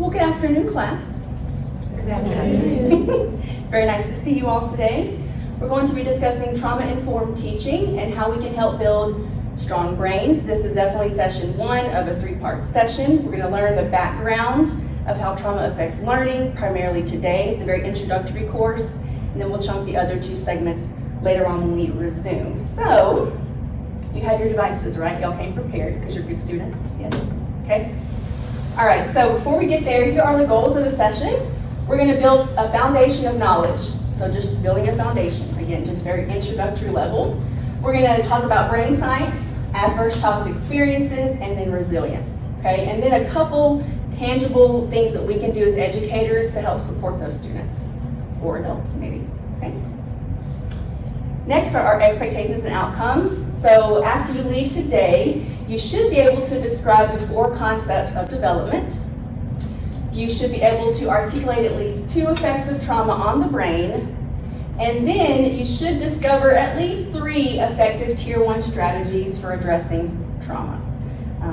Well, good afternoon, class. Good afternoon. Very nice to see you all today. We're going to be discussing trauma-informed teaching and how we can help build strong brains. This is definitely session 1 of a 3-part session. We're going to learn the background of how trauma affects learning, primarily today. It's a very introductory course, and then we'll chunk the other 2 segments later on when we resume. So, you have your devices, right? Y'all came prepared because you're good students. Yes? Okay. All right, so before we get there, here are the goals of the session. We're going to build a foundation of knowledge. So just building a foundation. Again, just very introductory level. We're going to talk about brain science, adverse childhood experiences, and then resilience. Okay, and then a couple tangible things that we can do as educators to help support those students, or adults maybe. Okay. Next are our expectations and outcomes. So after you leave today, you should be able to describe the 4 concepts of development. You should be able to articulate at least 2 effects of trauma on the brain. And then you should discover at least 3 effective Tier 1 strategies for addressing trauma.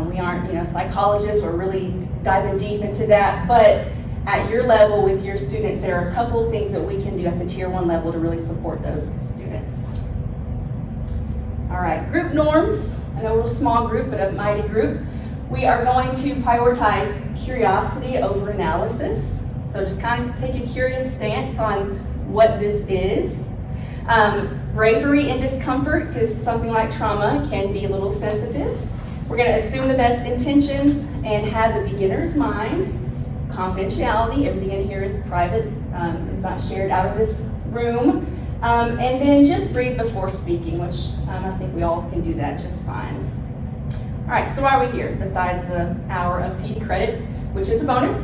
We aren't, psychologists. We're really diving deep into that. But at your level with your students, there are a couple of things that we can do at the Tier 1 level to really support those students. All right, group norms. I know we're a small group, but a mighty group. We are going to prioritize curiosity over analysis. So just kind of take a curious stance on what this is. Bravery and discomfort, because something like trauma can be a little sensitive. We're going to assume the best intentions and have the beginner's mind. Confidentiality, everything in here is private. It's not shared out of this room. And then just breathe before speaking, which I think we all can do that just fine. All right, so why are we here besides the hour of PD credit, which is a bonus?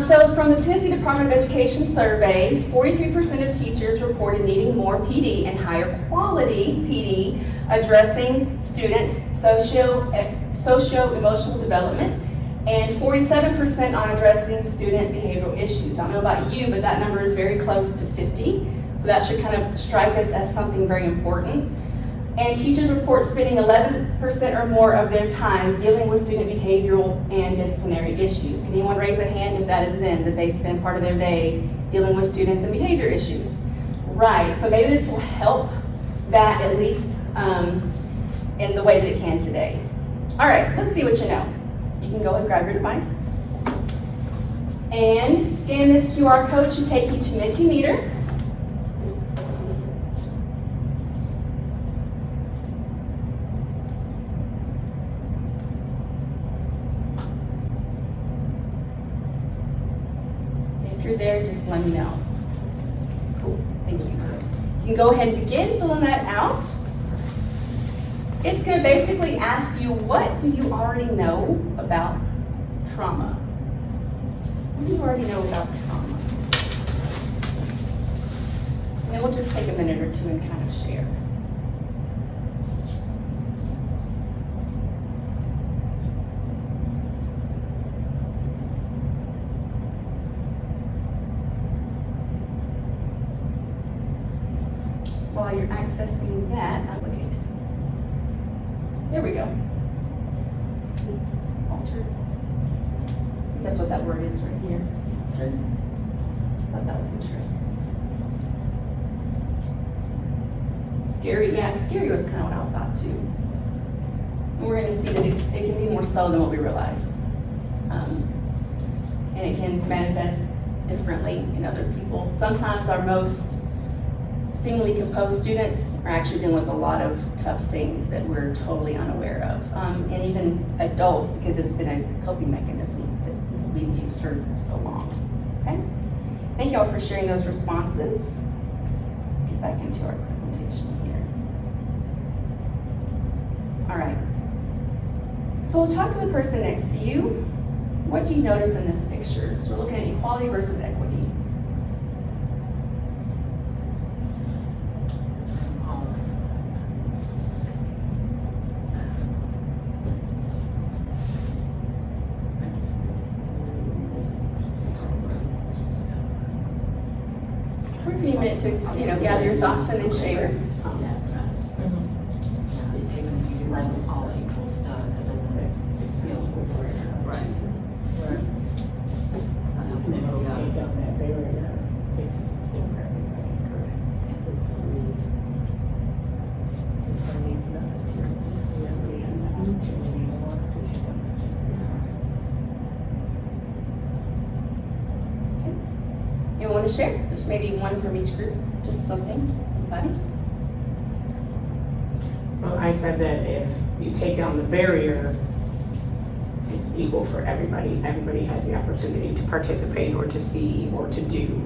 So from the Tennessee Department of Education survey, 43% of teachers reported needing more PD and higher quality PD addressing students' socio-emotional development, and 47% on addressing student behavioral issues. I don't know about you, but that number is very close to 50. So that should kind of strike us as something very important. And teachers report spending 11% or more of their time dealing with student behavioral and disciplinary issues. Can anyone raise a hand if that is them, that they spend part of their day dealing with students and behavior issues? Right, so maybe this will help that at least in the way that it can today. All right, so let's see what you know. You can go and grab your device. And scan this QR code to take you to Mentimeter. If you're there, just let me know. Cool, thank you. You can go ahead and begin filling that out. It's going to basically ask you, what do you already know about trauma? What do you already know about trauma? And then we'll just take a minute or 2 and kind of share. While you're accessing that, I'm looking. There we go. Alter. That's what that word is right here. Alter. I thought that was interesting. Scary, yeah, scary was kind of what I thought too. And we're going to see that it can be more subtle than what we realize. And it can manifest differently in other people. Sometimes our most seemingly composed students are actually dealing with a lot of tough things that we're totally unaware of. And even adults, because it's been a coping mechanism that we've used for so long. Okay? Thank you all for sharing those responses. Get back into our presentation here. All right. So we'll talk to the person next to you. What do you notice in this picture? So we're looking at equality versus equity. For a few minutes to gather your thoughts and then share. Like all equal stuff that doesn't feel for it. Right. want to share? There's maybe one from each group, just something. Anybody? Well, I said that if you take down the barrier, it's equal for everybody. Everybody has the opportunity to participate or to see or to do.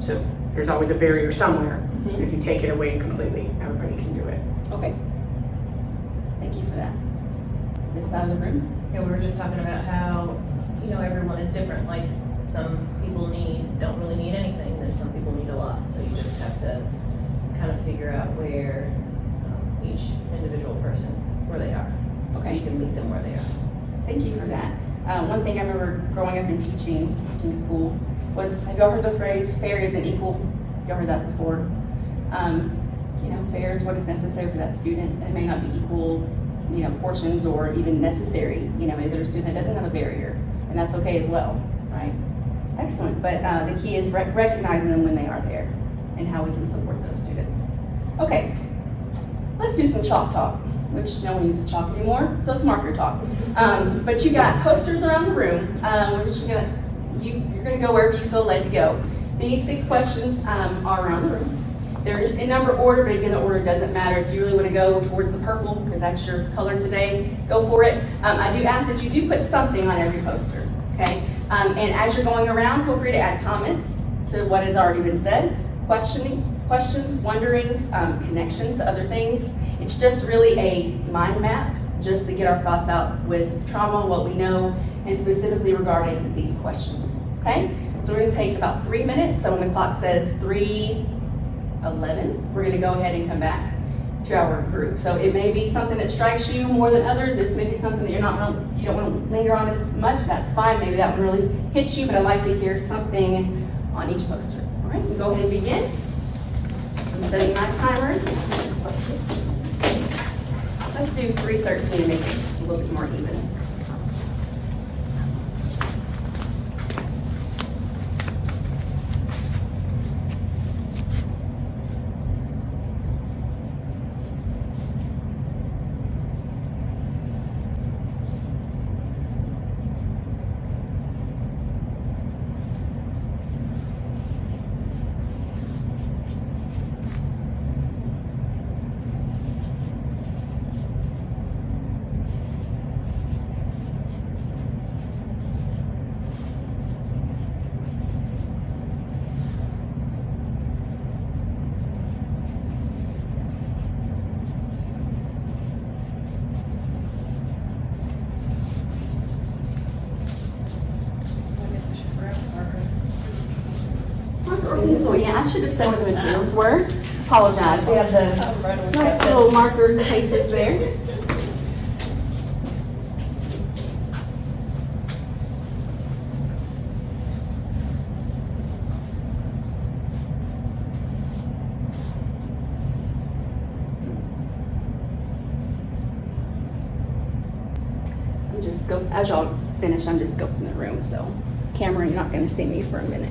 So there's always a barrier somewhere. And if you take it away completely, everybody can do it. Okay. Thank you for that. This side of the room? Yeah, we were just talking about how, everyone is different. Like, some people don't really need anything, then some people need a lot. So you just have to kind of figure out where each individual person, where they are. So Okay. you can meet them where they are. Thank you for that. One thing I remember growing up in teaching school was, have y'all heard the phrase, fair isn't equal? Y'all heard that before? Fair is what is necessary for that student. It may not be equal, portions or even necessary. Maybe there's a student that doesn't have a barrier, and that's okay as well, right? Excellent, but the key is recognizing them when they are there and how we can support those students. Okay, let's do some chalk talk, which no one uses chalk anymore, so it's marker talk. But you got posters around the room. You're gonna go wherever you feel led to go. These 6 questions are around the room. They're just in number order, but again, the order doesn't matter. If you really want to go towards the purple, because that's your color today, go for it. I do ask that you do put something on every poster, okay? And as you're going around, feel free to add comments to what has already been said, questions, wonderings, connections to other things. It's just really a mind map, just to get our thoughts out with trauma, what we know, and specifically regarding these questions, okay? So we're going to take about 3 minutes. So when the clock says 3:11, we're going to go ahead and come back to our group. So it may be something that strikes you more than others. This may be something that you don't want to linger on as much. That's fine. Maybe that one really hits you, but I'd like to hear something on each poster. All right, we'll go ahead and begin. I'm setting my timer. Let's do 3:13 to make it a little bit more even. So yeah, I should have said what the materials were. Apologize. We have the nice little marker cases there. As y'all finish, I'm just scoping the room, so camera, you're not going to see me for a minute.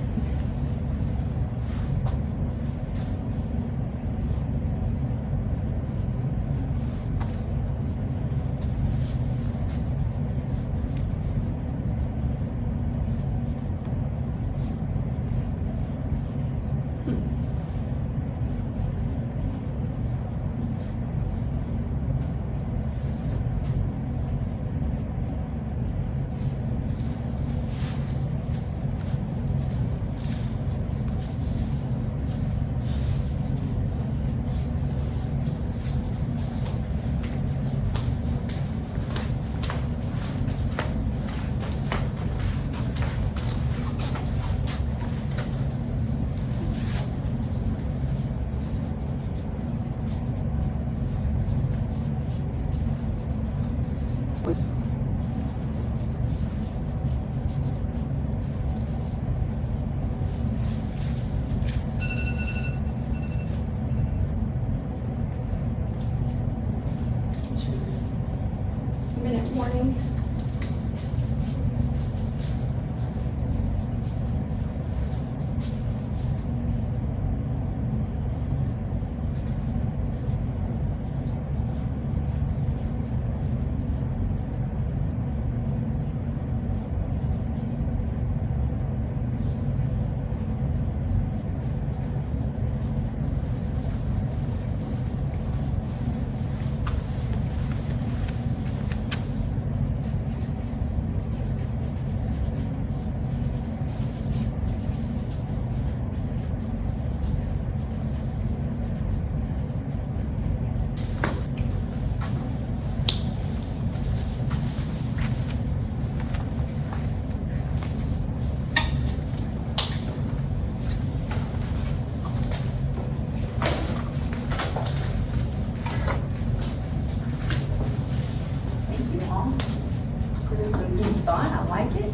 thought. I like it.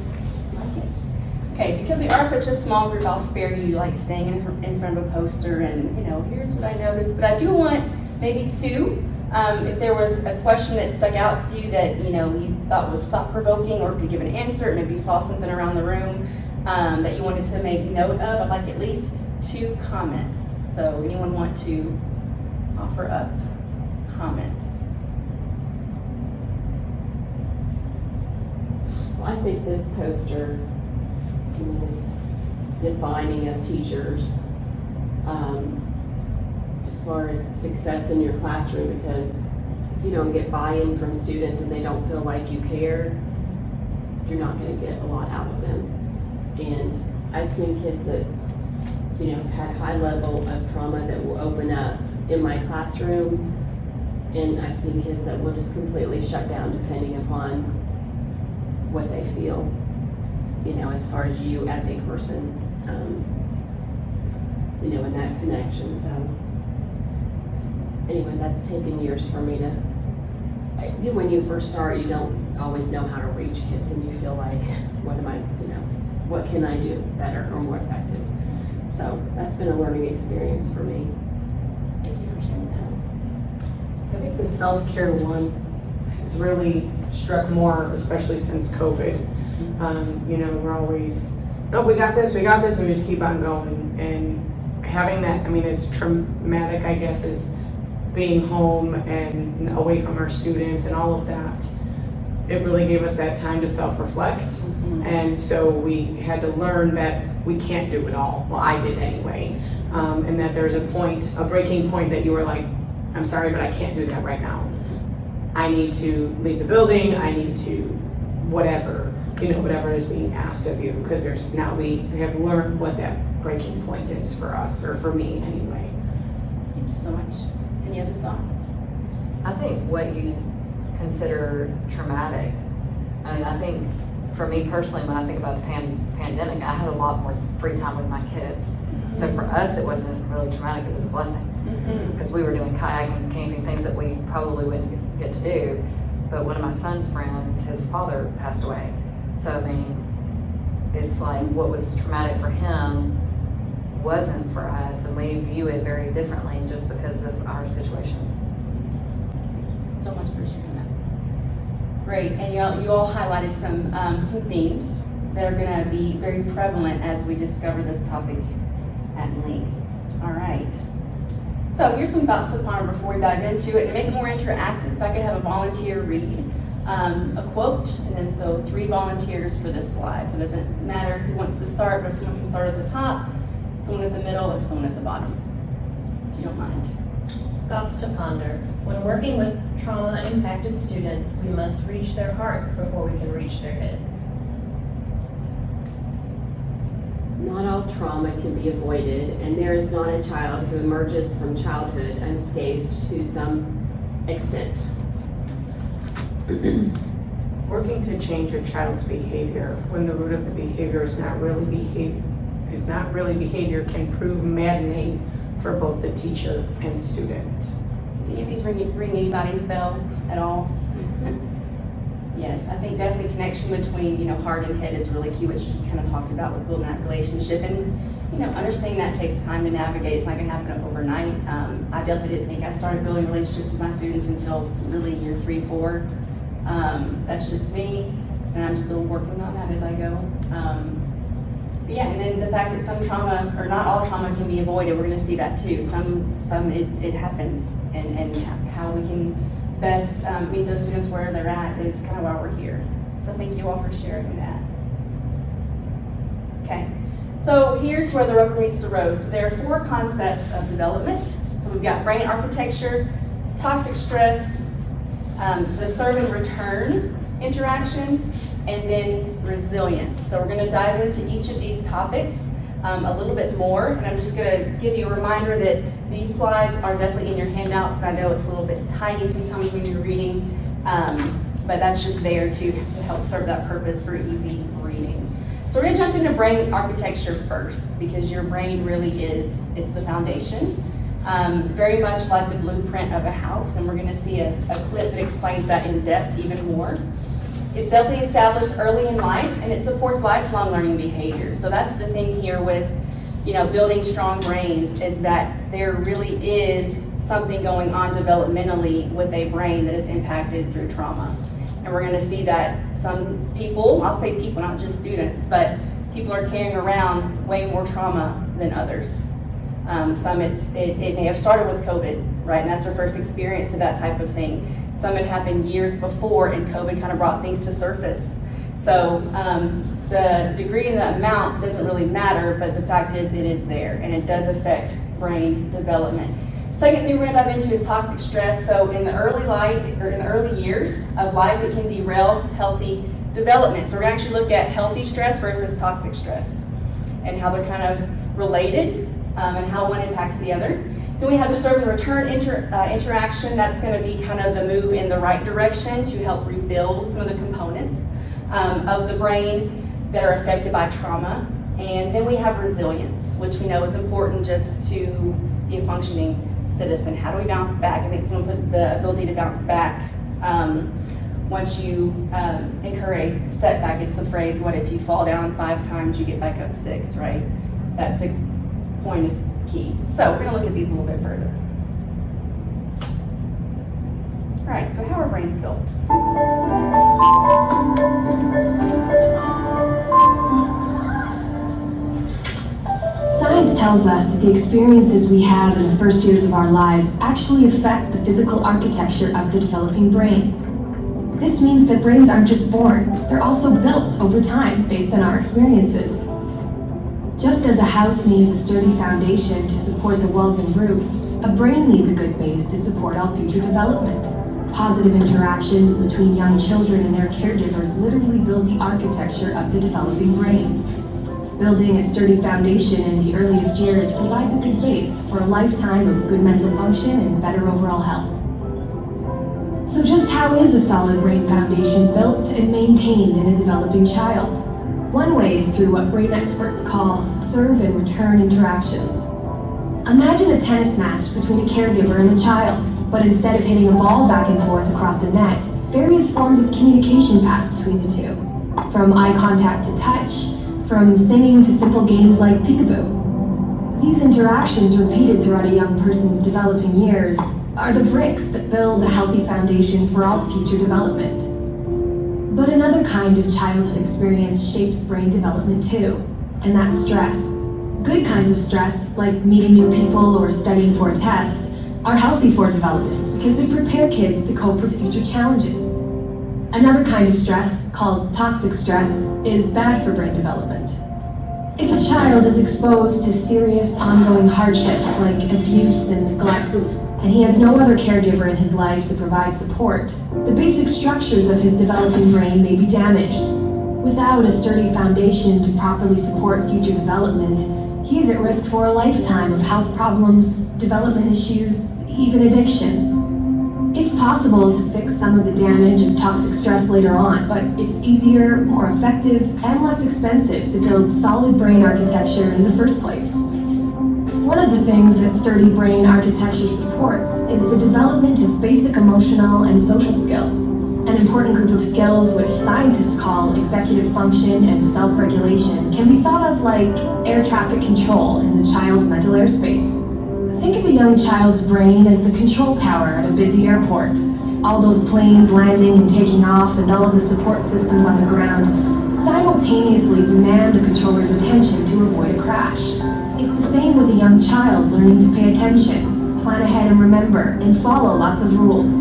Okay, because we are such a small group, I'll spare you like staying in front of a poster and, here's what I noticed. But I do want maybe two. If there was a question that stuck out to you that, you thought was thought-provoking or could give an answer, maybe you saw something around the room that you wanted to make note of, I'd like at least 2 comments. So anyone want to offer up comments? Well, I think this poster is defining of teachers as far as success in your classroom, because if you don't get buy-in from students and they don't feel like you care, you're not going to get a lot out of them. And I've seen kids that, have had high level of trauma that will open up in my classroom, and I've seen kids that will just completely shut down depending upon what they feel, as far as you as a person, in that connection. So anyway, that's taken years for me to, when you first start, you don't always know how to reach kids, and you feel like, what can I do better or more effective? So that's been a learning experience for me. Thank you for sharing that. I think the self-care one has really struck more, especially since COVID. We're always, no, we got this, we just keep on going. And having that, as traumatic, I guess, as being home and away from our students and all of that, it really gave us that time to self-reflect. And so we had to learn that we can't do it all. Well, I did anyway. And that there's a breaking point that you were like, I'm sorry, but I can't do that right now. I need to leave the building, I need to whatever is being asked of you, because we have learned what that breaking point is for us, or for me anyway. Thank you so much. Any other thoughts? I think what you consider traumatic, I think for me personally, when I think about the pandemic, I had a lot more free time with my kids. So for us, it wasn't really traumatic, it was a blessing. Because we were doing kayaking, camping, things that we probably wouldn't get to do. But one of my son's friends, his father passed away. So it's like what was traumatic for him wasn't for us, and we view it very differently just because of our situations. Thank you so much for sharing that. Great, and you all highlighted some themes that are going to be very prevalent as we discover this topic at length. All right. So here's some thoughts upon it before we dive into it. To make it more interactive, if I could have a volunteer read a quote, and then so 3 volunteers for this slide. So it doesn't matter who wants to start, but if someone can start at the top, someone at the middle, or someone at the bottom, if you don't mind. Thoughts to ponder. When working with trauma-impacted students, we must reach their hearts before we can reach their heads. Not all trauma can be avoided, and there is not a child who emerges from childhood unscathed to some extent. Working to change a child's behavior when the root of the behavior is not really behavior can prove maddening for both the teacher and student. Any of these ring anybody's bell at all? Yes, I think definitely connection between, heart and head is really key, which you kind of talked about with building that relationship. And, understanding that takes time to navigate. It's not going to happen overnight. I definitely didn't think I started building relationships with my students until really year 3, 4. That's just me, and I'm still working on that as I go. But yeah, and then the fact that some trauma, or not all trauma, can be avoided, we're going to see that too. Some it happens, and how we can best meet those students where they're at is kind of why we're here. So thank you all for sharing that. Okay, so here's where the rubber meets the road. So there are 4 concepts of development. So we've got brain architecture, toxic stress, the serve and return interaction, and then resilience. So we're going to dive into each of these topics a little bit more, and I'm just going to give you a reminder that these slides are definitely in your handouts. I know it's a little bit tiny sometimes when you're reading, but that's just there to help serve that purpose for easy reading. So we're going to jump into brain architecture first, because your brain really it's the foundation. Very much like the blueprint of a house, and we're going to see a clip that explains that in depth even more. It's definitely established early in life, and it supports lifelong learning behaviors. So that's the thing here with, building strong brains, is that there really is something going on developmentally with a brain that is impacted through trauma. And we're going to see that some people, I'll say people, not just students, but people are carrying around way more trauma than others. Some it may have started with COVID, right? And that's their first experience of that type of thing. Some had happened years before, and COVID kind of brought things to surface. So the degree and the amount doesn't really matter, but the fact is it is there, and it does affect brain development. Second thing we're going to dive into is toxic stress. So in the early years of life, it can derail healthy development. So we're going to actually look at healthy stress versus toxic stress and how they're kind of related and how one impacts the other. Then we have the serve and return interaction. That's going to be kind of the move in the right direction to help rebuild some of the components of the brain that are affected by trauma. And then we have resilience, which we know is important just to be a functioning citizen. How do we bounce back? I think someone put the ability to bounce back once you incur a setback. It's the phrase, what if you fall down 5 times, you get back up 6, right? That 6th point is key. So we're going to look at these a little bit further. All right, so how are brains built? Science tells us that the experiences we have in the first years of our lives actually affect the physical architecture of the developing brain. This means that brains aren't just born, they're also built over time based on our experiences. Just as a house needs a sturdy foundation to support the walls and roof, a brain needs a good base to support all future development. Positive interactions between young children and their caregivers literally build the architecture of the developing brain. Building a sturdy foundation in the earliest years provides a good base for a lifetime of good mental function and better overall health. So just how is a solid brain foundation built and maintained in a developing child? One way is through what brain experts call serve and return interactions. Imagine a tennis match between a caregiver and a child, but instead of hitting a ball back and forth across a net, various forms of communication pass between the two. From eye contact to touch, from singing to simple games like peekaboo. These interactions, repeated throughout a young person's developing years, are the bricks that build a healthy foundation for all future development. But another kind of childhood experience shapes brain development too, and that's stress. Good kinds of stress, like meeting new people or studying for a test, are healthy for development because they prepare kids to cope with future challenges. Another kind of stress, called toxic stress, is bad for brain development. If a child is exposed to serious ongoing hardships like abuse and neglect, and he has no other caregiver in his life to provide support, the basic structures of his developing brain may be damaged. Without a sturdy foundation to properly support future development, he is at risk for a lifetime of health problems, development issues, even addiction. It's possible to fix some of the damage of toxic stress later on, but it's easier, more effective, and less expensive to build solid brain architecture in the first place. One of the things that sturdy brain architecture supports is the development of basic emotional and social skills, an important group of skills which scientists call executive function and self-regulation can be thought of like air traffic control in the child's mental airspace. Think of a young child's brain as the control tower at a busy airport. All those planes landing and taking off and all of the support systems on the ground simultaneously demand the controller's attention to avoid a crash. It's the same with a young child learning to pay attention, plan ahead and remember, and follow lots of rules.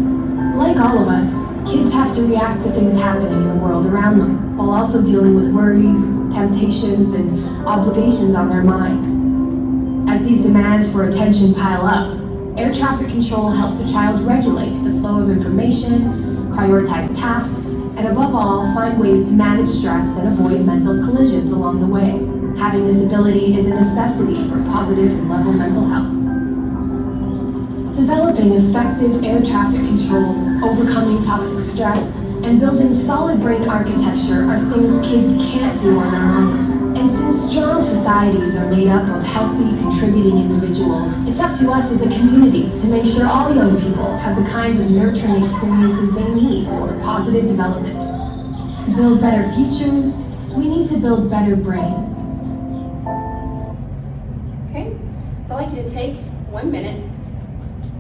Like all of us, kids have to react to things happening in the world around them, while also dealing with worries, temptations, and obligations on their minds. As these demands for attention pile up, air traffic control helps a child regulate the flow of information, prioritize tasks, and above all, find ways to manage stress and avoid mental collisions along the way. Having this ability is a necessity for positive and level mental health. Developing effective air traffic control, overcoming toxic stress, and building solid brain architecture are things kids can't do on their own. And since strong societies are made up of healthy, contributing individuals, it's up to us as a community to make sure all young people have the kinds of nurturing experiences they need for positive development. To build better futures, we need to build better brains. Okay, so I'd like you to take 1 minute,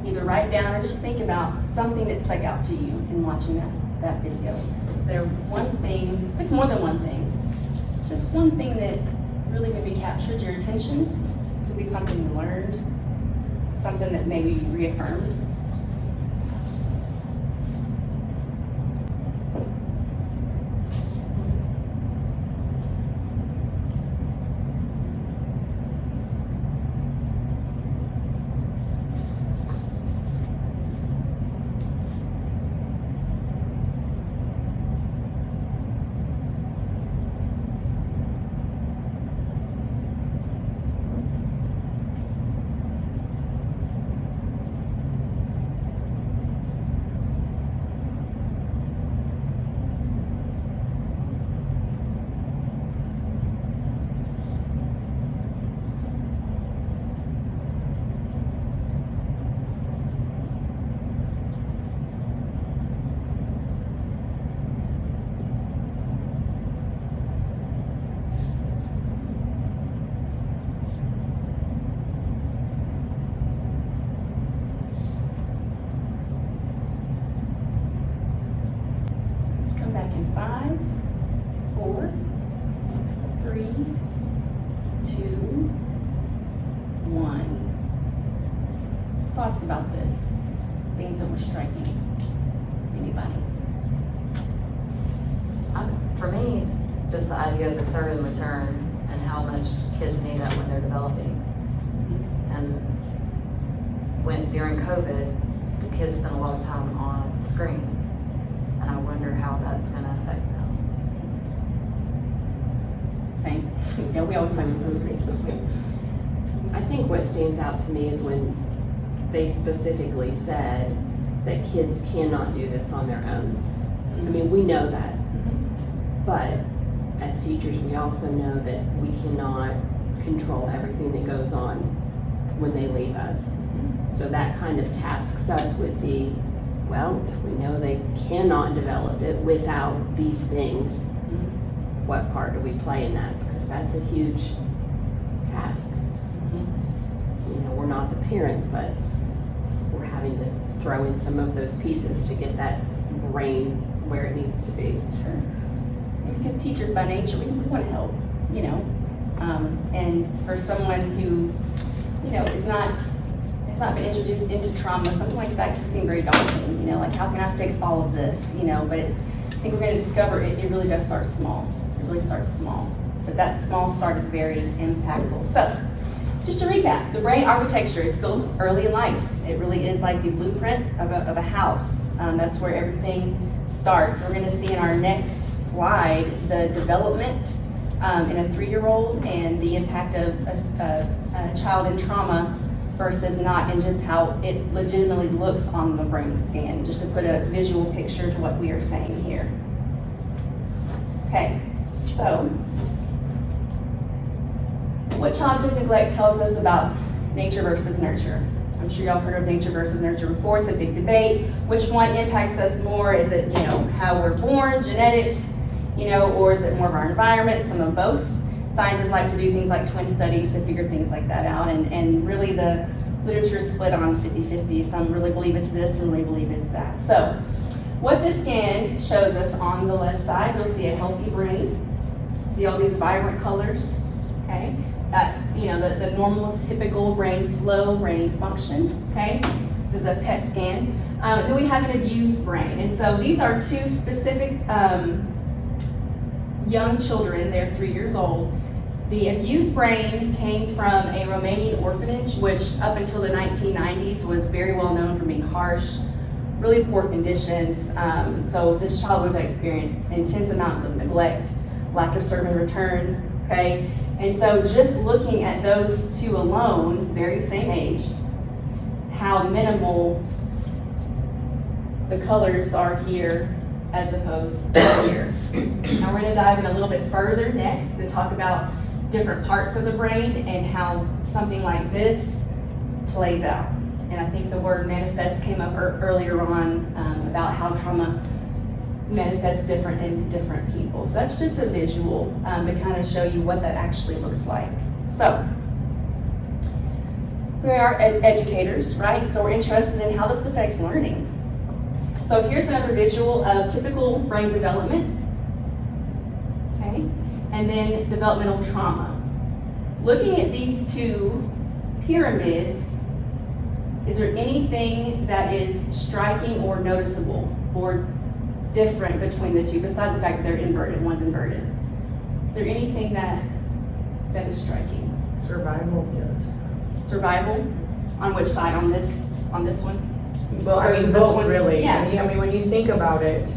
either write down or just think about something that stuck out to you in watching that video. Is there one thing, if it's more than one thing, just one thing that really maybe captured your attention? It could be something you learned, something that maybe you reaffirmed. Back in 5, 4, 3, 2, 1. Thoughts about this? Things that were striking? Anybody? For me, just the idea of the serve and return and how much kids need that when they're developing. And during COVID, kids spent a lot of time on screens. And I wonder how that's going to affect them. Same. Yeah, we always talk about this. I think what stands out to me is when they specifically said that kids cannot do this on their own. I mean, we know that, but as teachers, we also know that we cannot control everything that goes on when they leave us. So that kind of tasks us with well, if we know they cannot develop it without these things, what part do we play in that? Because that's a huge task. You know, we're not the parents, but we're having to throw in some of those pieces to get that brain where it needs to be. Sure. Because teachers by nature, we want to help, you know. And for someone who, you know, has not been introduced into trauma, something like that can seem very daunting, you know, like how can I fix all of this, you know, but I think we're going to discover it really does start small. It really starts small, but that small start is very impactful. So, just to recap, the brain architecture is built early in life. It really is like the blueprint of a house. That's where everything starts. We're going to see in our next slide the development in a 3-year-old and the impact of a child in trauma versus not, and just how it legitimately looks on the brain scan, just to put a visual picture to what we are saying here. Okay, so what childhood neglect tells us about nature versus nurture? I'm sure y'all heard of nature versus nurture before. It's a big debate. Which one impacts us more? Is it, you know, how we're born, genetics, you know, or is it more of our environment, some of both? Scientists like to do things like twin studies to figure things like that out, and really the literature is split on 50-50. Some really believe it's this, some really believe it's that. So what this scan shows us on the left side, you'll see a healthy brain. See all these vibrant colors, okay? That's, you know, the normal, typical brain flow, brain function, okay? This is a PET scan. Then we have an abused brain, and so these are two specific young children. They're 3 years old. The abused brain came from a Romanian orphanage, which up until the 1990s was very well known for being harsh, really poor conditions. So this child would have experienced intense amounts of neglect, lack of serve and return, okay? And so just looking at those two alone, very same age, how minimal the colors are here as opposed to here. Now we're gonna dive in a little bit further next and talk about different parts of the brain and how something like this plays out. And I think the word manifest came up earlier on about how trauma manifests different in different people. So that's just a visual to kind of show you what that actually looks like. So we are educators, right? So we're interested in how this affects learning. So here's another visual of typical brain development, okay? And then developmental trauma. Looking at these two pyramids, is there anything that is striking or noticeable or different between the two, besides the fact that they're inverted, one's inverted? Is there anything that is striking? Survival. Survival? On which side? On this one? Well, I Versus mean, this both one? really. Yeah. I mean, when you think about it,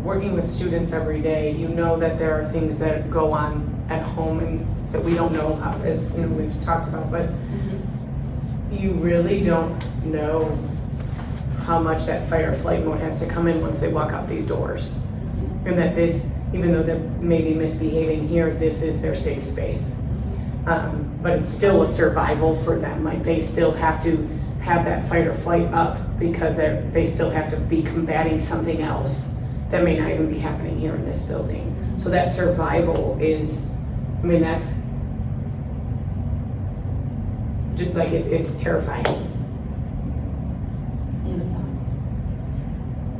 working with students every day, you know that there are things that go on at home and that we don't know about, as you know, we've talked about, but you really don't know how much that fight or flight mode has to come in once they walk out these doors. And that this, even though they're maybe misbehaving here, this is their safe space. But it's still a survival for them. Like, they still have to have that fight or flight up because they still have to be combating something else that may not even be happening here in this building. So that survival is, I mean, that's just like, it's terrifying.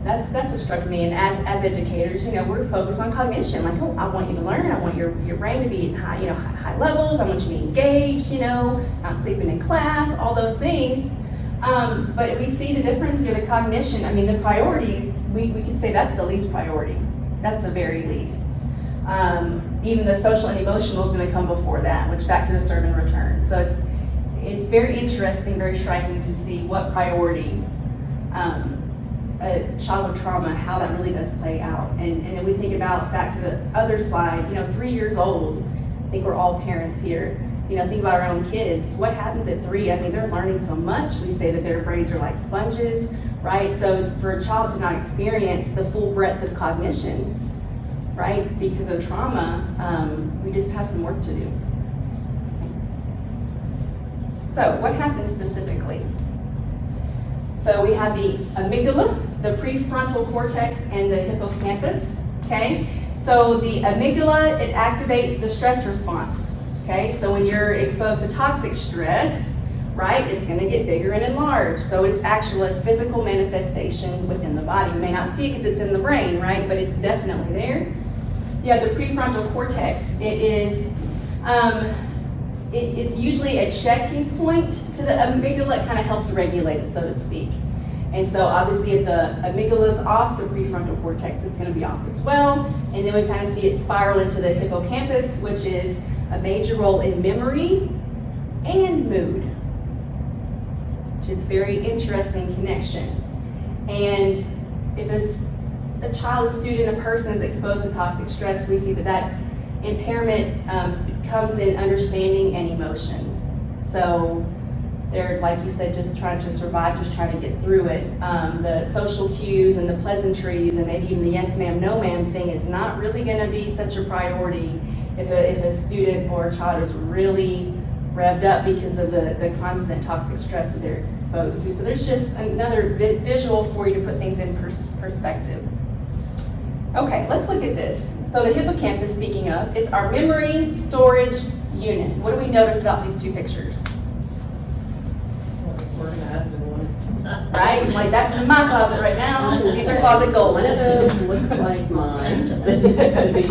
That's what struck me, and as educators, you know, we're focused on cognition. Like, oh, I want you to learn. I want your brain to be at high levels. I want you to be engaged. You know, not sleeping in class, all those things. But we see the difference here. The cognition. I mean, the priorities. We could say that's the least priority. That's the very least. Even the social and emotional is going to come before that, which back to the serve and return. So it's very interesting, very striking to see what priority. A child with trauma, how that really does play out. And then we think about, back to the other slide, you know, 3 years old, I think we're all parents here, you know, think about our own kids. What happens at 3? I mean, they're learning so much. We say that their brains are like sponges, right? So for a child to not experience the full breadth of cognition, right, because of trauma, we just have some work to do. So what happens specifically? So we have the amygdala, the prefrontal cortex, and the hippocampus, okay? So the amygdala, it activates the stress response, okay? So when you're exposed to toxic stress, right, it's gonna get bigger and enlarged. So it's actually a physical manifestation within the body. You may not see it because it's in the brain, right? But it's definitely there. Yeah, the prefrontal cortex, it is, it's usually a checking point to the amygdala. It kind of helps regulate it, so to speak. And so obviously if the amygdala is off, the prefrontal cortex is going to be off as well. And then we kind of see it spiral into the hippocampus, which is a major role in memory and mood, which is very interesting connection. And if a child, a student, a person is exposed to toxic stress, we see that impairment comes in understanding and emotion. So they're, like you said, just trying to survive, just trying to get through it. The social cues and the pleasantries and maybe even the yes ma'am, no ma'am thing is not really gonna be such a priority if a student or a child is really revved up because of the constant toxic stress that they're exposed to. So there's just another visual for you to put things in perspective. Okay, let's look at this. So the hippocampus, speaking of, it's our memory storage unit. What do we notice about these two pictures? One's organized and one's not. Right? Like, that's in my closet right now. These are closet goals. One of those looks like mine. This is to be.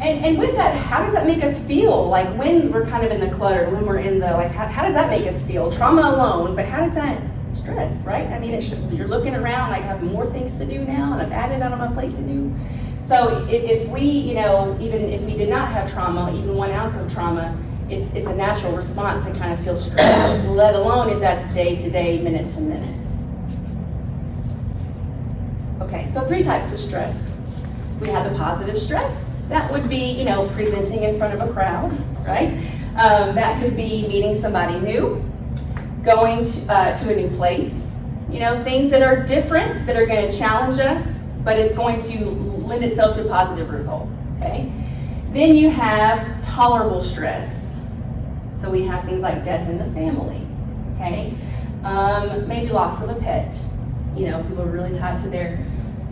And with that, how does that make us feel? Like, when we're kind of in the clutter, when we're in the, like, how does that make us feel? Trauma alone, but how does that stress, right? I mean, you're looking around, like, I have more things to do now, and I've added that on my plate to do. So if we, you know, even if we did not have trauma, even 1 ounce of trauma, it's a natural response to kind of feel stressed, let alone if that's day to day, minute to minute. Okay, so 3 types of stress. We have the positive stress. That would be, you know, presenting in front of a crowd, right? That could be meeting somebody new, going to a new place, you know, things that are different, that are going to challenge us, but it's going to lend itself to a positive result, okay? Then you have tolerable stress. So we have things like death in the family, okay? Maybe loss of a pet, people are really tied to their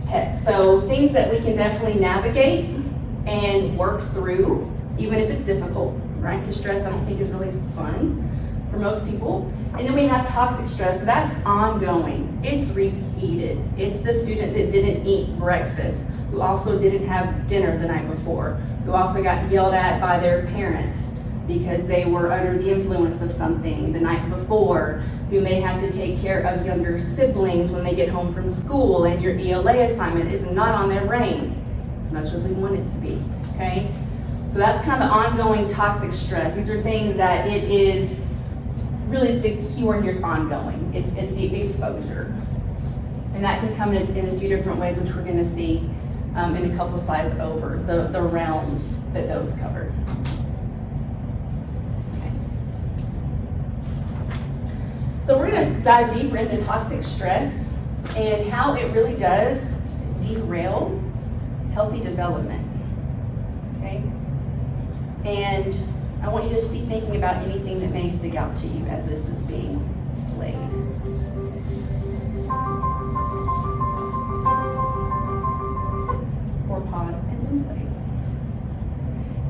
pets. So things that we can definitely navigate and work through, even if it's difficult, right? Because stress, I don't think, is really fun for most people. And then we have toxic stress. So that's ongoing. It's repeated. It's the student that didn't eat breakfast, who also didn't have dinner the night before, who also got yelled at by their parent because they were under the influence of something the night before, who may have to take care of younger siblings when they get home from school and your ELA assignment is not on their brain as much as we want it to be, okay? So that's kind of the ongoing toxic stress. These are things that it is really, the key word here is ongoing. It's the exposure. And that can come in a few different ways, which we're gonna see in a couple slides over, the realms that those cover. Okay. So we're gonna dive deeper into toxic stress and how it really does derail healthy development, okay? And I want you to just be thinking about anything that may stick out to you as this is being played. Or pause and then play.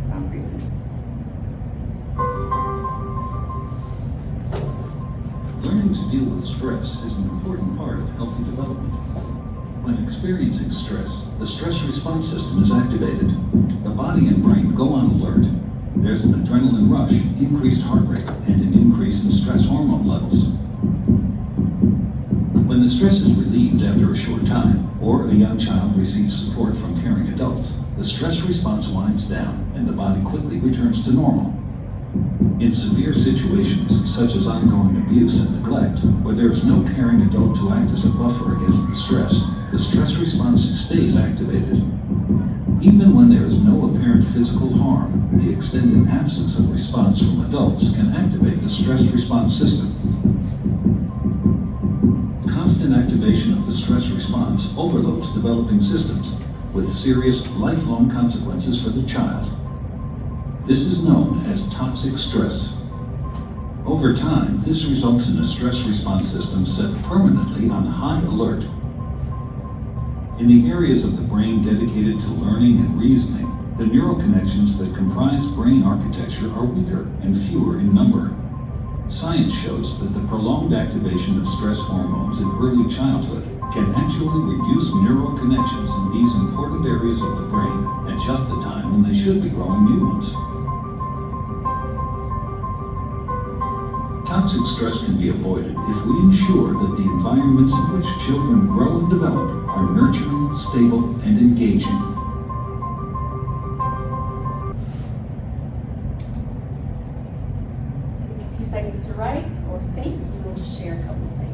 Sound reason. Learning to deal with stress is an important part of healthy development. When experiencing stress, the stress response system is activated. The body and brain go on alert. There's an adrenaline rush, increased heart rate, and an increase in stress hormone levels. When the stress is relieved after a short time, or a young child receives support from caring adults, the stress response winds down and the body quickly returns to normal. In severe situations, such as ongoing abuse and neglect, where there is no caring adult to act as a buffer against the stress response stays activated. Even when there is no apparent physical harm, the extended absence of response from adults can activate the stress response system. Constant activation of the stress response overloads developing systems, with serious lifelong consequences for the child. This is known as toxic stress. Over time, this results in a stress response system set permanently on high alert. In the areas of the brain dedicated to learning and reasoning, the neural connections that comprise brain architecture are weaker and fewer in number. Science shows that the prolonged activation of stress hormones in early childhood can actually reduce neural connections in these important areas of the brain at just the time when they should be growing new ones. Toxic stress can be avoided if we ensure that the environments in which children grow and develop are nurturing, stable, and engaging. Take a few seconds to write or think, and we'll just share a couple of things.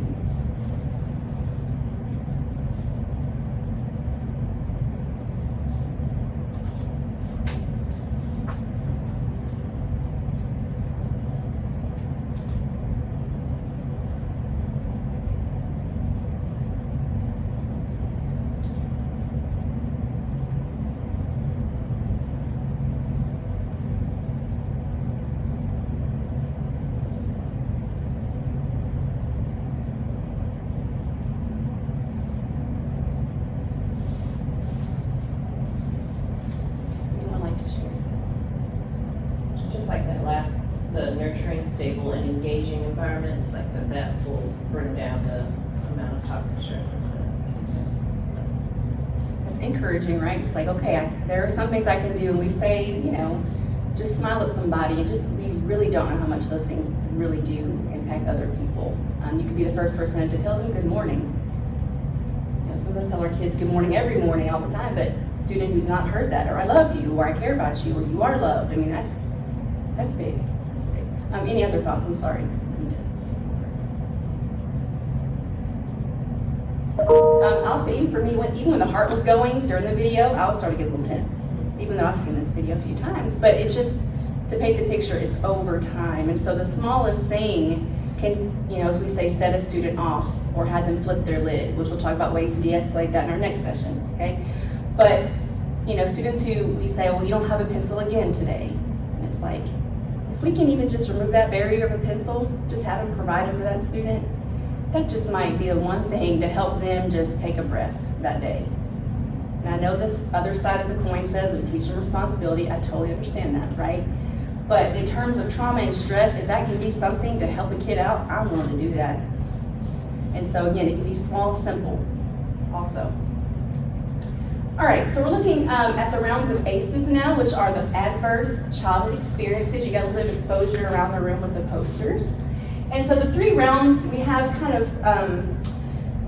Anyone like to share? Just like that last, the nurturing, stable, and engaging environments, like that will bring down the amount of toxic stress in the, so. It's encouraging, right? It's like, okay, there are some things I can do, and we say, just smile at somebody, and we really don't know how much those things really do impact other people. You can be the first person to tell them good morning. Some of us tell our kids good morning every morning all the time, but a student who's not heard that, or I love you, or I care about you, or you are loved, I mean, that's big, that's big. Any other thoughts? I'm sorry. I'll say, even for me, even when the heart was going during the video, I was starting to get a little tense, even though I've seen this video a few times. But it's just, to paint the picture, it's over time. And so the smallest thing can, as we say, set a student off or have them flip their lid, which we'll talk about ways to de-escalate that in our next session, okay? But, students who we say, well, you don't have a pencil again today. And it's like, if we can even just remove that barrier of a pencil, just have them provided for that student, that just might be the one thing to help them just take a breath that day. And I know this other side of the coin says we teach them responsibility. I totally understand that, right? But in terms of trauma and stress, if that can be something to help a kid out, I'm willing to do that. And so again, it can be small, simple also. All right, so we're looking at the rounds of ACEs now, which are the adverse childhood experiences. You got a little bit of exposure around the room with the posters. And so the 3 rounds we have kind of,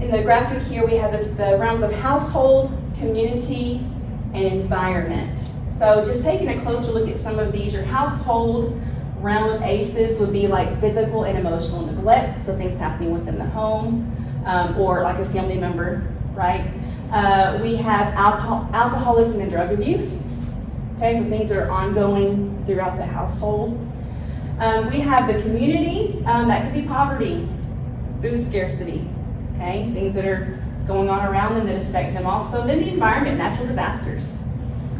in the graphic here, we have the rounds of household, community, and environment. So just taking a closer look at some of these, your household realm of ACEs would be like physical and emotional neglect, so things happening within the home, or like a family member, right? We have alcoholism and drug abuse, okay, so things that are ongoing throughout the household. We have the community, that could be poverty, food scarcity, okay, things that are going on around them that affect them also. Then the environment, natural disasters.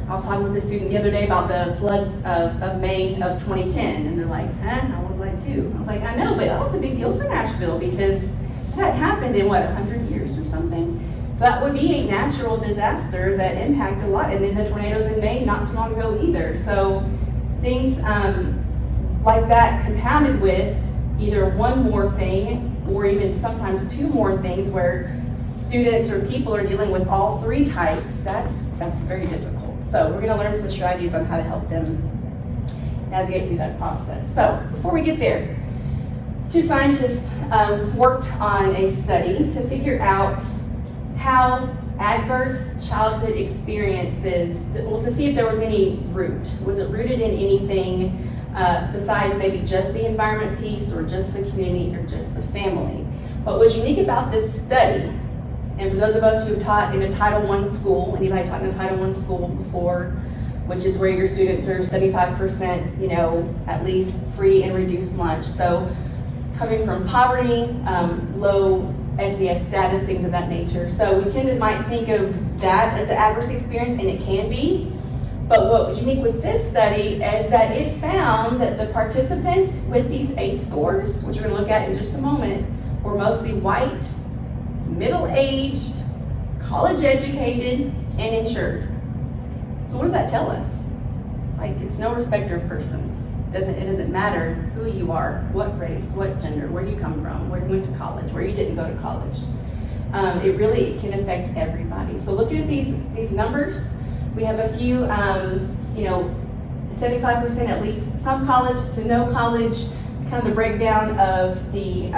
I was talking with a student the other day about the floods of May of 2010, and they're like, huh? I was like, dude. I was like, I know, but that was a big deal for Nashville because that happened in, 100 years or something? So that would be a natural disaster that impacted a lot. And then the tornadoes in May not too long ago either. So things like that compounded with either one more thing or even sometimes 2 more things where students or people are dealing with all 3 types, that's very difficult. So we're going to learn some strategies on how to help them navigate through that process. So before we get there, 2 scientists worked on a study to figure out how adverse childhood experiences, to see if there was any root. Was it rooted in anything besides maybe just the environment piece or just the community or just the family? What was unique about this study, and for those of us who have taught in a Title I school, anybody taught in a Title I school before, which is where your students are 75%, at least free and reduced lunch. So coming from poverty, low SES status, things of that nature. So we might think of that as an adverse experience, and it can be. But what was unique with this study is that it found that the participants with these ACE scores, which we're going to look at in just a moment, were mostly white, middle-aged, college-educated, and insured. So what does that tell us? Like, it's no respecter of persons. It doesn't matter who you are, what race, what gender, where you come from, where you went to college, where you didn't go to college. It really can affect everybody. So looking at these numbers, we have a few, 75% at least some college to no college, kind of the breakdown of the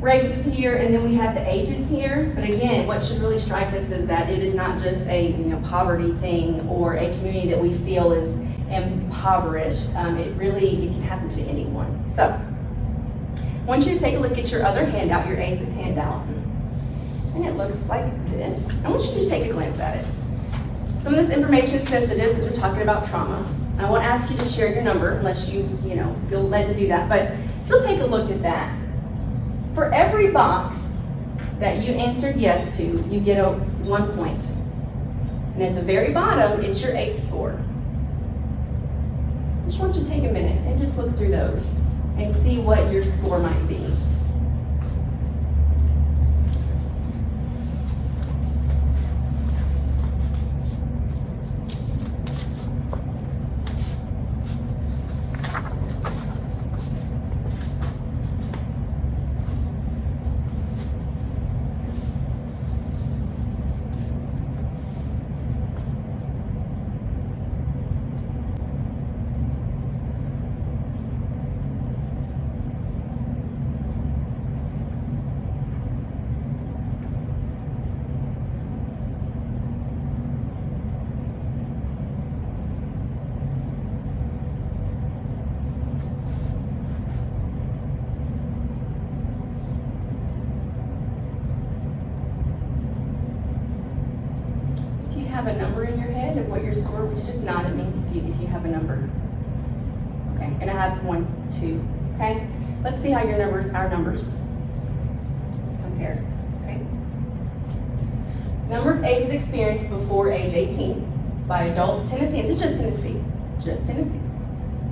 races here, and then we have the ages here. But again, what should really strike us is that it is not just a poverty thing or a community that we feel is impoverished. It can happen to anyone. So I want you to take a look at your other handout, your ACES handout, and it looks like this. I want you to just take a glance at it. Some of this information is sensitive because we're talking about trauma. I won't ask you to share your number unless you feel led to do that. But if you'll take a look at that, for every box that you answered yes to, you get 1 point. And at the very bottom, it's your ACE score. I just want you to take a minute and just look through those and see what your score might be. Have a number in your head of what your score, would you just nod at me if you have a number? Okay, and I have 1, 2, okay? Let's see how our numbers compare, okay? Number of ACEs experienced before age 18 by adult Tennessee, it's just Tennessee,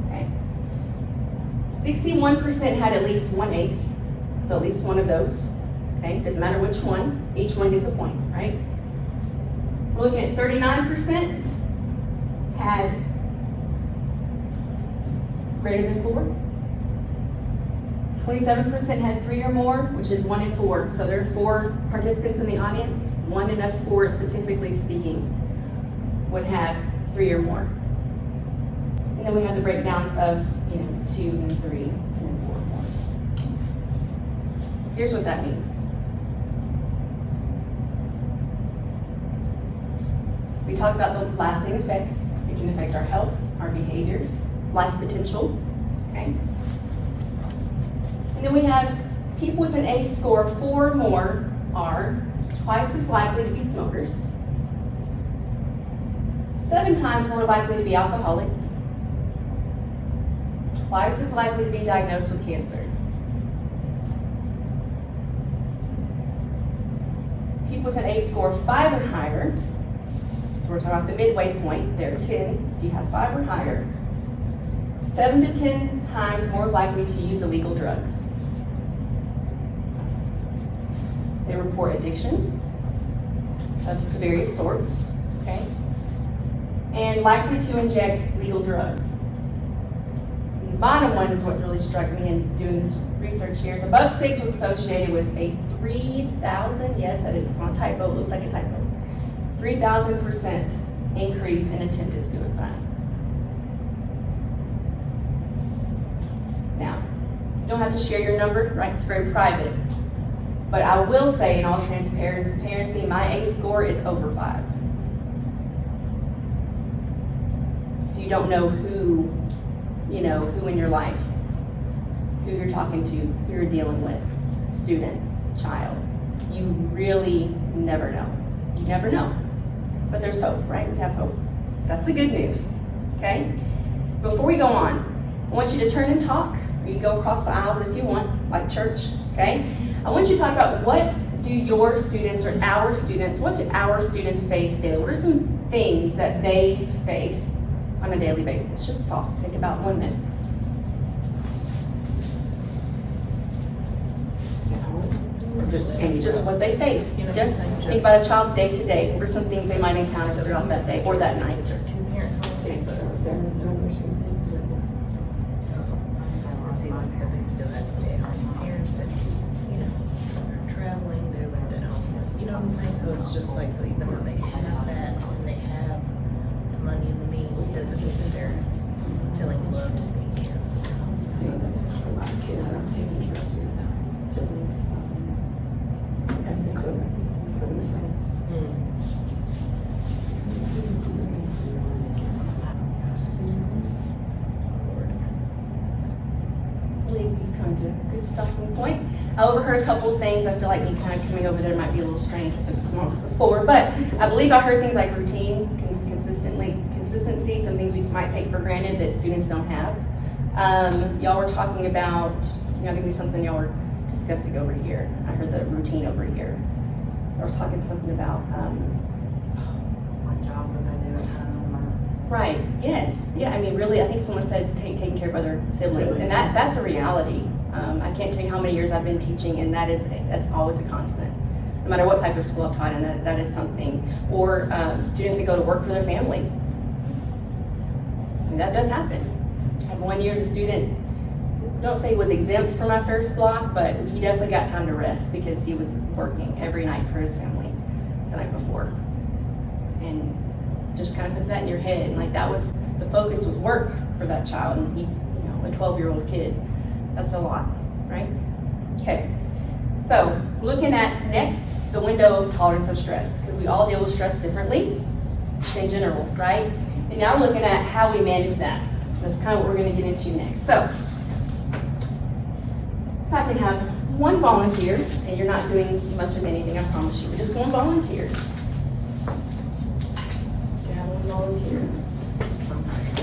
okay? 61% had at least 1 ACE, So at least one of those, okay? Doesn't matter which one, each one gets a point, right? We're looking at 39% had greater than 4. 27% had 3 or more, which is 1 in 4. So there are 4 participants in the audience. 1 in us 4, statistically speaking, would have 3 or more. And then we have the breakdowns of, 2 and 3 and 4 or more. Here's what that means. We talk about the lasting effects. It can affect our health, our behaviors, life potential, okay? And then we have people with an A score of 4 or more are twice as likely to be smokers, 7 times more likely to be alcoholic, twice as likely to be diagnosed with cancer. People with an A score of 5 or higher, so we're talking about the midway point, there 10, if you have 5 or higher, 7 to 10 times more likely to use illegal drugs. They report addiction of various sorts, okay? And likely to inject legal drugs. And the bottom one is what really struck me in doing this research here. So above 6 was associated with a 3,000, yes, that is on a typo, it looks like a typo, 3,000% increase in attempted suicide. Now, you don't have to share your number, right? It's very private. But I will say, in all transparency, my A score is over 5. So you don't know who in your life, who you're talking to, who you're dealing with, student, child. You really never know. You never know. But there's hope, right? We have hope. That's the good news, okay? Before we go on, I want you to turn and talk, or you go across the aisles if you want, like church, okay? I want you to talk about what do your students or our students, what do our students face daily? What are some things that they face on a daily basis? Just talk, think about 1 minute. Just what they face. Just think about a child's day to day. What are some things they might encounter throughout that day or that night? See, my parents still have to stay at home. Parents that, are traveling, they're left at home. You know what I'm saying? So it's just like, so even though they have that and they have the money and the means, doesn't mean that they're feeling loved and being cared for. A lot of kids are taking care of siblings as they could for themselves. I believe we've come to a good stopping point. I overheard a couple of things. I feel like me kind of coming over there might be a little strange with the smokes before, but I believe I heard things like routine, consistency, some things we might take for granted that students don't have. Y'all were talking about, give me something y'all were discussing over here. I heard the routine over here. They were talking something about, What jobs that they do at home or. right, yes, yeah, I mean, really, I think someone said taking care of other siblings, and that's a reality. I can't tell you how many years I've been teaching, and that's always a constant. No matter what type of school I've taught in, that is something. Or students that go to work for their family. I mean, that does happen. I had 1 year the student, don't say he was exempt from my first block, but he definitely got time to rest because he was working every night for his family the night before. And just kind of put that in your head, and like that was, the focus was work for that child, and he, a 12-year-old kid. That's a lot, right? Okay, so looking at next, the window of tolerance of stress, because we all deal with stress differently in general, right? And now we're looking at how we manage that. That's kind of what we're going to get into next. So, if I can have one volunteer, and you're not doing much of anything, I promise you, just one volunteer. Can I have one volunteer?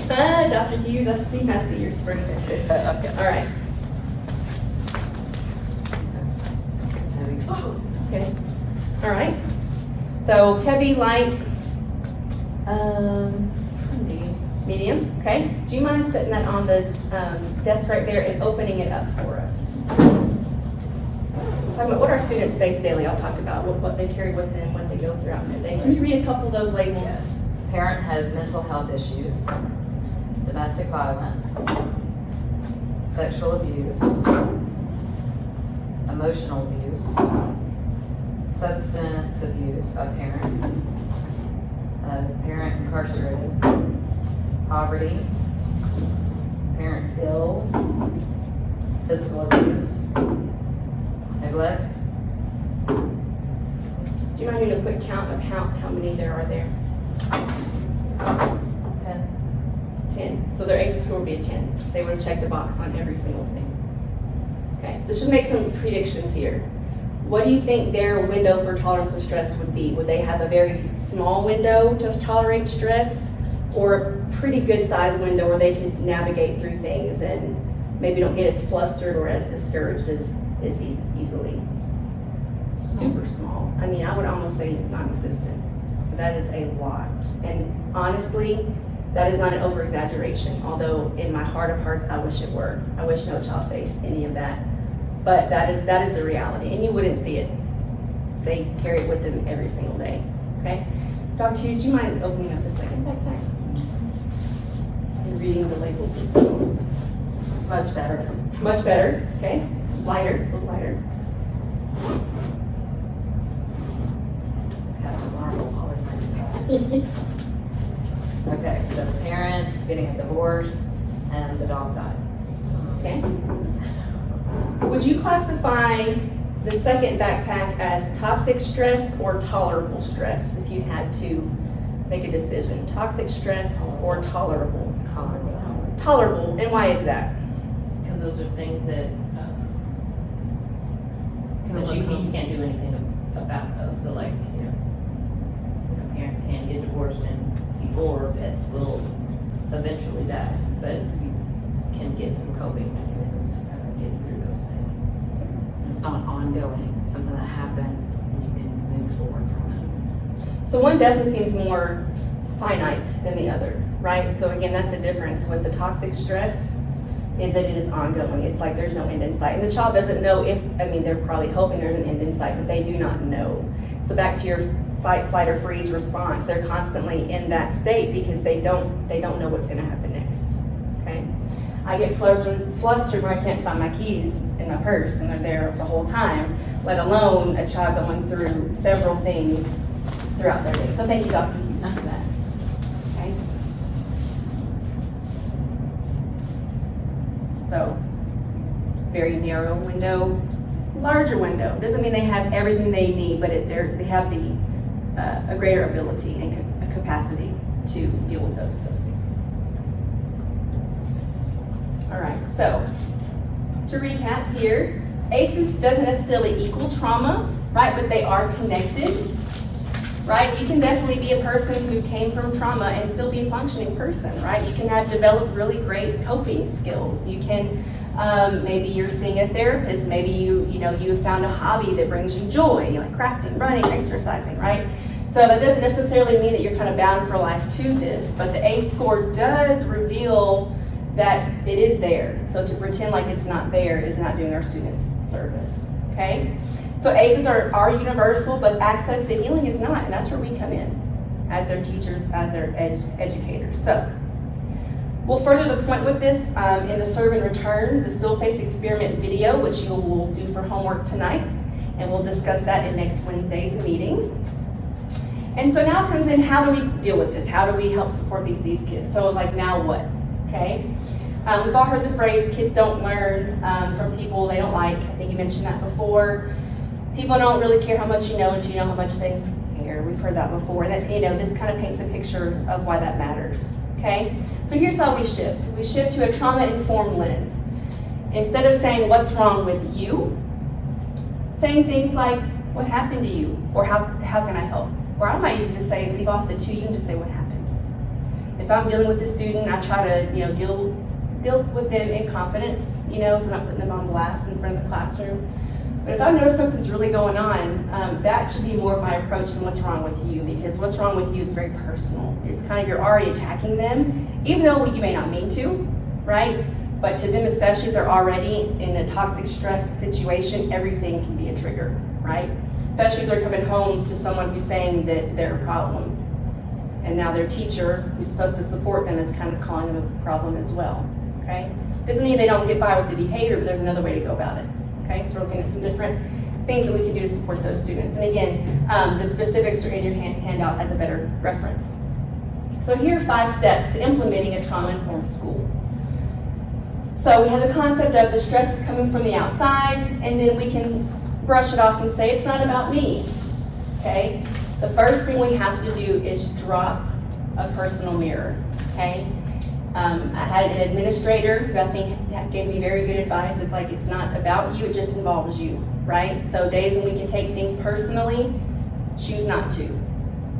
Dr. Hughes, I see your sprinter. Okay, all right. Okay, all right. So heavy, light, medium, okay? Do you mind setting that on the desk right there and opening it up for us? talking about what our students face daily. I'll talk about what they carry with them, what they go throughout their day. Can you read a couple of those labels? Yes. Parent has mental health issues, domestic violence, sexual abuse, emotional abuse, substance abuse by parents, parent incarcerated, poverty, parents ill, physical abuse, neglect. Do you mind me to put count of how many there are there? 10. So their ACE score would be a 10. They would have checked the box on every single thing. Okay, let's just make some predictions here. What do you think their window for tolerance of stress would be? Would they have a very small window to tolerate stress, or a pretty good sized window where they can navigate through things and maybe don't get as flustered or as discouraged as easily? Super small. I mean, I would almost say non-existent. That is a lot. And honestly, that is not an over-exaggeration, although in my heart of hearts, I wish it were. I wish no child faced any of that. But that is a reality, and you wouldn't see it. They carry it with them every single day, okay? Dr. Hughes, do you mind opening up the second backpack? And reading the labels as well. It's much better. Much better, okay? Lighter, a little lighter. Captain Marvel, always nice to have. Okay, so parents getting a divorce and the dog died. Okay. Would you classify the second backpack as toxic stress or tolerable stress if you had to make a decision? Toxic stress or tolerable? Tolerable. Tolerable, and why is that? Because those are things that you can't do anything about those. So like, parents can get divorced and people or pets will eventually die, but you can get some coping mechanisms to kind of get through those things. And it's not ongoing, it's something that happened and you can move forward from it. So one definitely seems more finite than the other, right? So again, that's a difference with the toxic stress, is that it is ongoing. It's like there's no end in sight. And the child doesn't know they're probably hoping there's an end in sight, but they do not know. So back to your fight, flight, or freeze response, they're constantly in that state because they don't know what's gonna happen next, okay? I get flustered when I can't find my keys in my purse and they're there the whole time, let alone a child going through several things throughout their day. So thank you, Dr. Hughes, for that, okay? So, very narrow window, larger window. Doesn't mean they have everything they need, but they have a greater ability and a capacity to deal with those things. All right, so to recap here, ACEs doesn't necessarily equal trauma, right? But they are connected, right? You can definitely be a person who came from trauma and still be a functioning person, right? You can have developed really great coping skills. You can, maybe you're seeing a therapist, maybe you have found a hobby that brings you joy, like crafting, running, exercising, right? So that doesn't necessarily mean that you're kind of bound for life to this, but the ACE score does reveal that it is there. So to pretend like it's not there is not doing our students service, okay? So ACEs are universal, but access to healing is not, and that's where we come in as their teachers, as their educators. So we'll further the point with this in the serve and return, the still face experiment video, which you will do for homework tonight, and we'll discuss that in next Wednesday's meeting. And so now comes in, how do we deal with this? How do we help support these kids? So like, now what, okay? We've all heard the phrase, kids don't learn from people they don't like. I think you mentioned that before. People don't really care how much you know until you know how much they care. We've heard that before. And that, this kind of paints a picture of why that matters, okay? So here's how we shift. We shift to a trauma-informed lens. Instead of saying, what's wrong with you? Saying things like, what happened to you? Or how can I help? Or I might even just say, leave off the to you and just say what happened. If I'm dealing with a student, I try to, deal with them in confidence, so I'm not putting them on blast in front of the classroom. But if I notice something's really going on, that should be more of my approach than what's wrong with you, because what's wrong with you is very personal. It's kind of, you're already attacking them, even though you may not mean to, right? But to them, especially if they're already in a toxic stress situation, everything can be a trigger, right? Especially if they're coming home to someone who's saying that they're a problem. And now their teacher, who's supposed to support them, is kind of calling them a problem as well, okay? Doesn't mean they don't get by with the behavior, but there's another way to go about it, okay? So we're looking at some different things that we can do to support those students. And again, the specifics are in your handout as a better reference. So here are 5 steps to implementing a trauma-informed school. So we have the concept of the stress is coming from the outside, and then we can brush it off and say, it's not about me, okay? The first thing we have to do is drop a personal mirror, okay? I had an administrator who I think gave me very good advice. It's like, it's not about you, it just involves you, right? So days when we can take things personally, choose not to.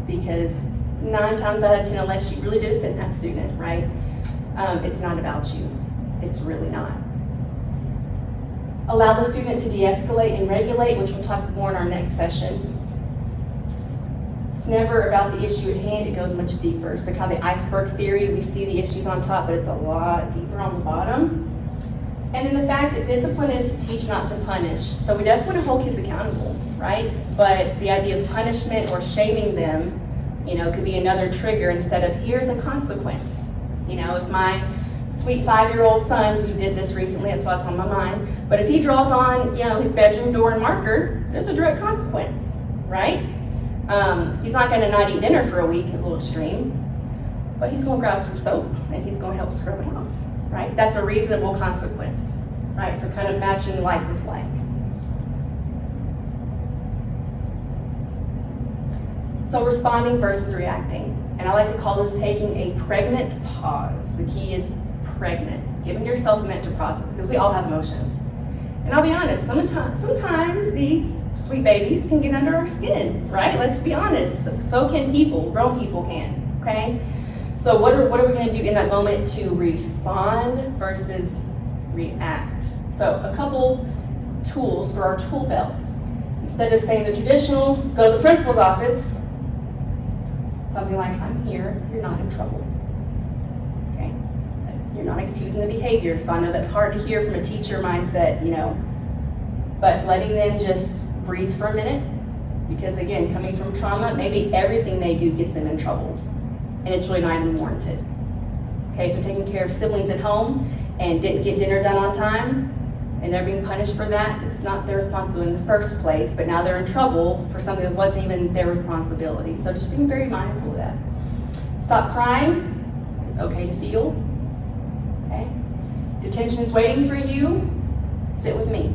Because 9 times out of 10, unless you really did offend that student, right? It's not about you. It's really not. Allow the student to de-escalate and regulate, which we'll talk more in our next session. It's never about the issue at hand, it goes much deeper. So kind of the iceberg theory, we see the issues on top, but it's a lot deeper on the bottom. And then the fact that discipline is to teach, not to punish. So we definitely want to hold kids accountable, right? But the idea of punishment or shaming them, could be another trigger instead of here's a consequence. If my sweet 5-year-old son, who did this recently, that's why it's on my mind, but if he draws on, his bedroom door and marker, there's a direct consequence, right? He's not gonna not eat dinner for a week, a little extreme, but he's gonna grab some soap and he's gonna help scrub it off, right? That's a reasonable consequence, right? So kind of matching like with like. So responding versus reacting. And I like to call this taking a pregnant pause. The key is pregnant, giving yourself a minute to process, because we all have emotions. And I'll be honest, sometimes these sweet babies can get under our skin, right? Let's be honest. So can people, grown people can, okay? So what are we gonna do in that moment to respond versus react? So a couple tools for our tool belt. Instead of saying the traditional, go to the principal's office, something like, I'm here, you're not in trouble, okay? You're not excusing the behavior, so I know that's hard to hear from a teacher mindset, but letting them just breathe for a minute, because again, coming from trauma, maybe everything they do gets them in trouble, and it's really not even warranted. Okay, if they're taking care of siblings at home and didn't get dinner done on time, and they're being punished for that, it's not their responsibility in the first place, but now they're in trouble for something that wasn't even their responsibility. So just being very mindful of that. Stop crying, it's okay to feel, okay? Detention is waiting for you, sit with me.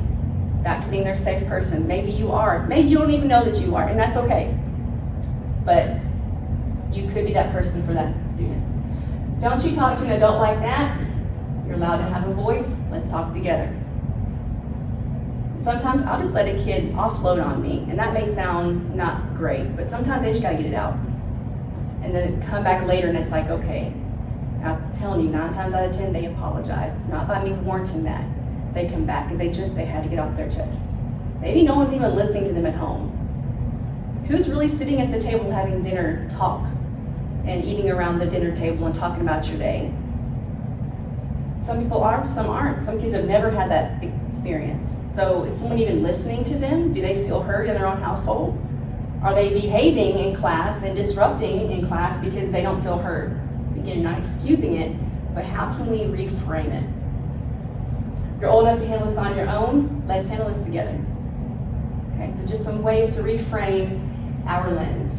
Back to being their safe person. Maybe you are, maybe you don't even know that you are, and that's okay. But you could be that person for that student. Don't you talk to an adult like that, you're allowed to have a voice, let's talk together. Sometimes I'll just let a kid offload on me, and that may sound not great, but sometimes they just gotta get it out. And then come back later and it's like, okay. I'm telling you, 9 times out of 10, they apologize. Not by me warranting that. They come back because they had to get off their chest. Maybe no one's even listening to them at home. Who's really sitting at the table having dinner talk and eating around the dinner table and talking about your day? Some people are, some aren't. Some kids have never had that experience. So is someone even listening to them? Do they feel heard in their own household? Are they behaving in class and disrupting in class because they don't feel heard? Again, not excusing it, but how can we reframe it? If you're old enough to handle this on your own, let's handle this together. Okay, so just some ways to reframe our lens.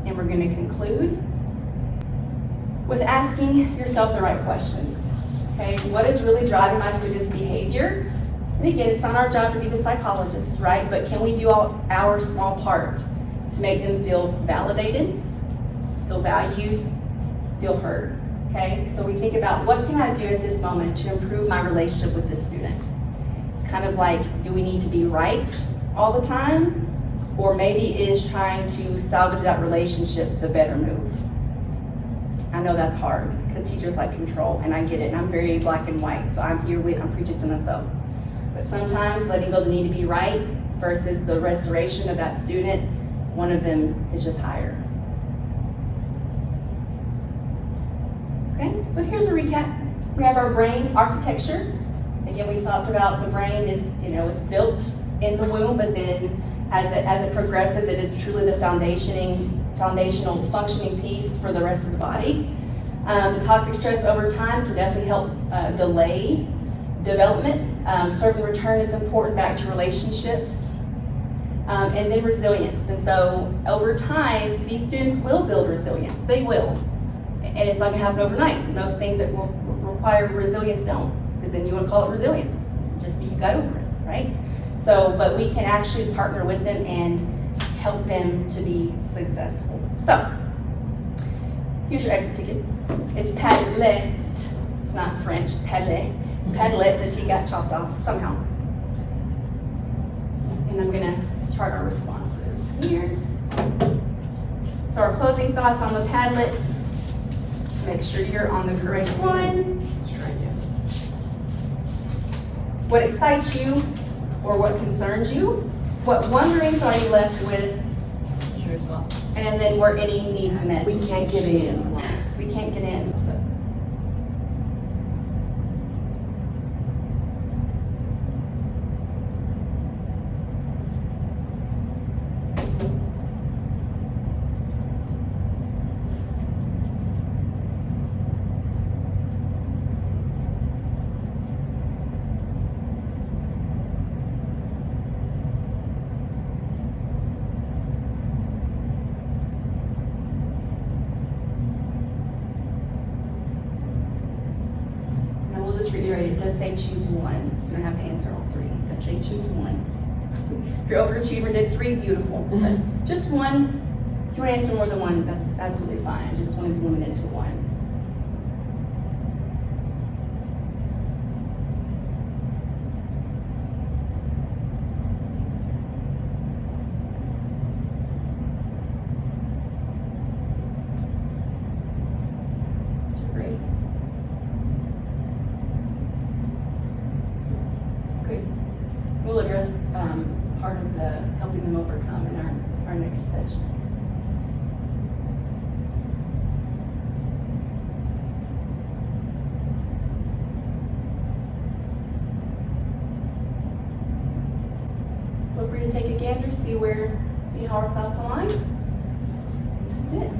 And we're going to conclude with asking yourself the right questions. Okay, what is really driving my students' behavior? And again, it's not our job to be the psychologist, right? But can we do our small part to make them feel validated, feel valued, feel heard? Okay, so we think about what can I do at this moment to improve my relationship with this student? It's kind of like, do we need to be right all the time? Or maybe is trying to salvage that relationship the better move? I know that's hard because teachers like control, and I get it, and I'm very black and white, so I'm preaching to myself. But sometimes letting go the need to be right versus the restoration of that student, one of them is just higher. Okay. Okay, so here's a recap. We have our brain architecture. Again, we talked about the brain is, it's built in the womb, but then as it progresses, it is truly the foundational functioning piece for the rest of the body. The toxic stress over time can definitely help delay development. Serve and return is important back to relationships. And then resilience. And so over time, these students will build resilience. They will. And it's not gonna happen overnight. Most things that will require resilience don't, because then you wanna call it resilience. Just be, you got over it, right? So, but we can actually partner with them and help them to be successful. So, here's your exit ticket. It's Padlet. It's not French, Padlet. It's Padlet, the T got chopped off somehow. And I'm gonna chart our responses here. So our closing thoughts on the Padlet. Make sure you're on the correct one. What excites you or what concerns you? What wonderings are you left with? Sure as well. And then were any needs met? We can't get in. We can't get in. Reiterate, it does say choose one, so you don't have to answer all three. It does say choose one. If you're overachiever and did three, beautiful. But just one, if you want to answer more than one, that's absolutely fine. I just wanted to limit it to one. That's great. We'll address part of the helping them overcome in our next session. Feel free to take a gander, see how our thoughts align. That's it.